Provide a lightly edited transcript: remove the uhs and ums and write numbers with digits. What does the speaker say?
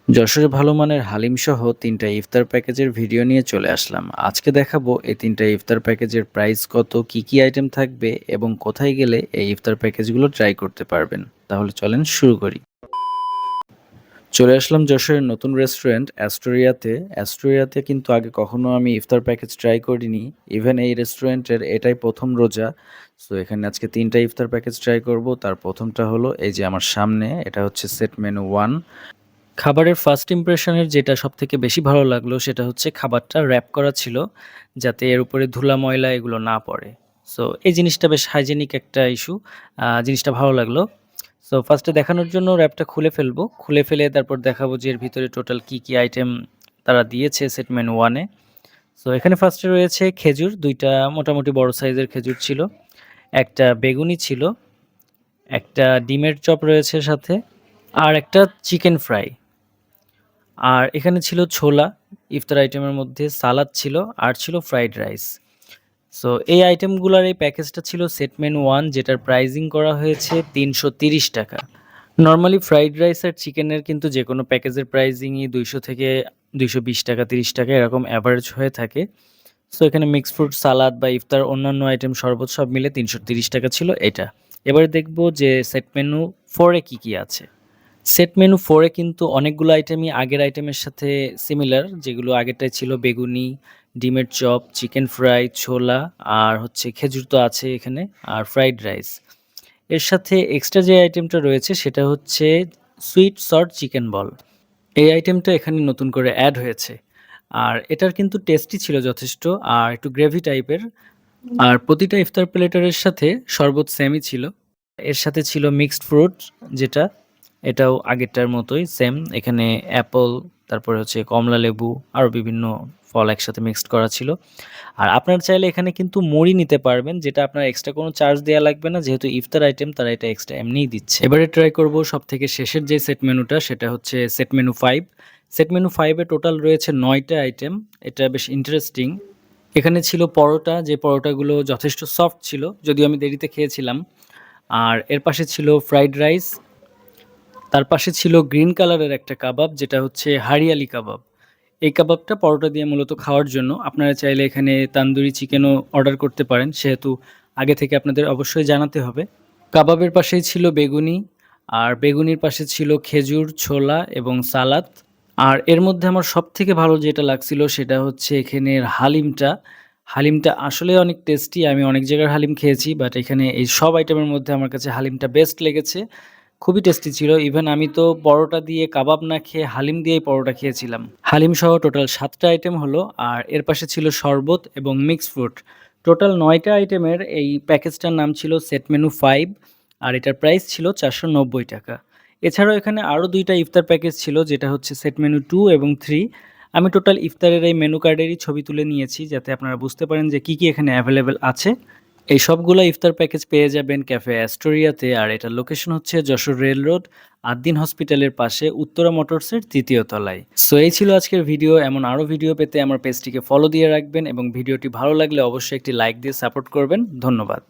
যশোরে ভালো মানের হালিম সহ ৩টা ইফতার প্যাকেজের ভিডিও নিয়ে চলে আসলাম। আজকে দেখাবো এই ৩টা ইফতার প্যাকেজের প্রাইস কত, কি কি আইটেম থাকবে এবং কোথায় গেলে এই ইফতার প্যাকেজগুলো ট্রাই করতে পারবেন। তাহলে চলেন শুরু করি। চলে আসলাম যশোরের নতুন রেস্টুরেন্ট অ্যাস্টোরিয়াতে। অ্যাস্টোরিয়াতে কিন্তু আগে কখনো আমি ইফতার প্যাকেজ ট্রাই করিনি। ইভেন এই রেস্টুরেন্টের এটাই প্রথম রোজা। সো এখানে আজকে ৩টা ইফতার প্যাকেজ ট্রাই করব। তার প্রথমটা হলো এই যে আমার সামনে, এটা হচ্ছে সেট মেনু 1। খাবারের ফার্স্ট ইমপ্রেশনের যেটা সবথেকে বেশি ভালো লাগলো সেটা হচ্ছে খাবারটা র‍্যাপ করা ছিল, যাতে এর উপরে ধুলা ময়লা এগুলো না পড়ে। সো এই জিনিসটা বেশ হাইজেনিক একটা ইস্যু। জিনিসটা ভালো লাগলো। সো ফার্স্টে দেখানোর জন্য র‍্যাপটা খুলে ফেলবো। খুলে ফেলে তারপর দেখাবো যে এর ভিতরে টোটাল কি, কি আইটেম তারা দিয়েছে সেট মেনু 1 এ। সো এখানে ফার্স্টে রয়েছে খেজুর, ২ টা মোটামুটি বড় সাইজের খেজুর ছিল। একটা বেগুনি ছিল, একটা ডিমের চপ রয়েছে সাথে, আর একটা চিকেন ফ্রাই। আর এখানে ছিল ছোলা, ইফতার আইটেমের মধ্যে সালাদ ছিল, আর ছিল ফ্রাইড রাইস। সো এই আইটেমগুলোর এই প্যাকেজটা ছিল সেট মেনু 1, যেটার প্রাইজিং করা হয়েছে ৩৩০ টাকা। নরমালি ফ্রাইড রাইস আর চিকেনের কিন্তু যে কোনো প্যাকেজের প্রাইজিংই ২০০ থেকে ২২০ টাকা, ৩০ টাকা এরকম অ্যাভারেজ হয়ে থাকে। সো এখানে মিক্সড ফ্রুট, সালাদ বা ইফতার অন্যান্য আইটেম শরবত সব মিলে ৩৩০ টাকা ছিল এটা। এবারে দেখব যে সেট মেনু 4 এ কী, কী আছে। সেট মেনু 4 এ কিন্তু অনেকগুলো আইটেমই আগের আইটেমের সাথে সিমিলার, যেগুলো আগেরটায় ছিল বেগুনি, ডিমের চপ, চিকেন ফ্রাই, ছোলা, আর হচ্ছে খেজুর তো আছে এখানে, আর ফ্রাইড রাইস। এর সাথে এক্সট্রা যে আইটেমটা রয়েছে সেটা হচ্ছে সুইট সল্ট চিকেন বল। এই আইটেমটা এখানে নতুন করে অ্যাড হয়েছে। আর এটার কিন্তু টেস্টি ছিল যথেষ্ট, আর একটু গ্রেভি টাইপের। আর প্রতিটা ইফতার প্লেটারের সাথে শরবত সেমই ছিল। এর সাথে ছিল মিক্সড ফ্রুট, যেটা এটাও আগেরটার মতোই সেম। এখানে অ্যাপল, তারপরে হচ্ছে কমলা লেবু, আরও বিভিন্ন ফল একসাথে মিক্সড করা ছিল। আর আপনারা চাইলে এখানে কিন্তু মুড়ি নিতে পারবেন, যেটা আপনার এক্সট্রা কোনো চার্জ দেওয়া লাগবে না, যেহেতু ইফতার আইটেম তারা এটা এক্সট্রা এমনিই দিচ্ছে। এবারে ট্রাই করব সব থেকে শেষের যে সেট মেনুটা, সেটা হচ্ছে সেট মেনু 5। সেট মেনু 5 এ টোটাল রয়েছে 9টা আইটেম। এটা বেশ ইন্টারেস্টিং। এখানে ছিল পরোটা, যে পরোটাগুলো যথেষ্ট সফট ছিল, যদিও আমি দেরিতে খেয়েছিলাম। আর এর পাশে ছিল ফ্রাইড রাইস, তার পাশে ছিল গ্রিন কালারের একটা কাবাব, যেটা হচ্ছে হারিয়ালি কাবাব। এই কাবাবটা পরোটা দিয়ে মূলত খাওয়ার জন্য। আপনারা চাইলে এখানে তান্দুরি চিকেনও অর্ডার করতে পারেন, সেহেতু আগে থেকে আপনাদের অবশ্যই জানাতে হবে। কাবাবের পাশেই ছিল বেগুনি, আর বেগুনির পাশে ছিল খেজুর, ছোলা এবং সালাদ। আর এর মধ্যে আমার সবথেকে ভালো যেটা লাগছিল সেটা হচ্ছে এখানের হালিমটা। হালিমটা আসলে অনেক টেস্টি। আমি অনেক জায়গার হালিম খেয়েছি, বাট এখানে এই সব আইটেমের মধ্যে আমার কাছে হালিমটা বেস্ট লেগেছে। খুবই টেস্টি ছিল। ইভেন আমি তো পরোটা দিয়ে কাবাব না খেয়ে হালিম দিয়েই পরোটা খেয়েছিলাম। হালিম সহ টোটাল 7টা আইটেম হলো, আর এর পাশে ছিল শরবত এবং মিক্সড ফ্রুট। টোটাল 9টা আইটেমের এই প্যাকেজটার নাম ছিল সেট মেনু 5, আর এটার প্রাইস ছিল 490 টাকা। এছাড়াও এখানে আরও 2টা ইফতার প্যাকেজ ছিল, যেটা হচ্ছে সেট মেনু 2 এবং 3। আমি টোটাল ইফতারের এই মেনু কার্ডেরই ছবি তুলে নিয়েছি, যাতে আপনারা বুঝতে পারেন যে কী, কী এখানে অ্যাভেলেবেল আছে। এই সবগুলো ইফতার প্যাকেজ পেয়ে যাবেন ক্যাফে অ্যাস্টোরিয়াতে, আর এটার লোকেশন হচ্ছে যশোর রেল রোড, আদ্দিন হসপিটালের পাশে, উত্তরা মোটরসের ৩য় তলায়। সো এই ছিল আজকের ভিডিও। এমন আরও ভিডিও পেতে আমার পেজটিকে ফলো দিয়ে রাখবেন, এবং ভিডিওটি ভালো লাগলে অবশ্যই একটি লাইক দিয়ে সাপোর্ট করবেন। ধন্যবাদ।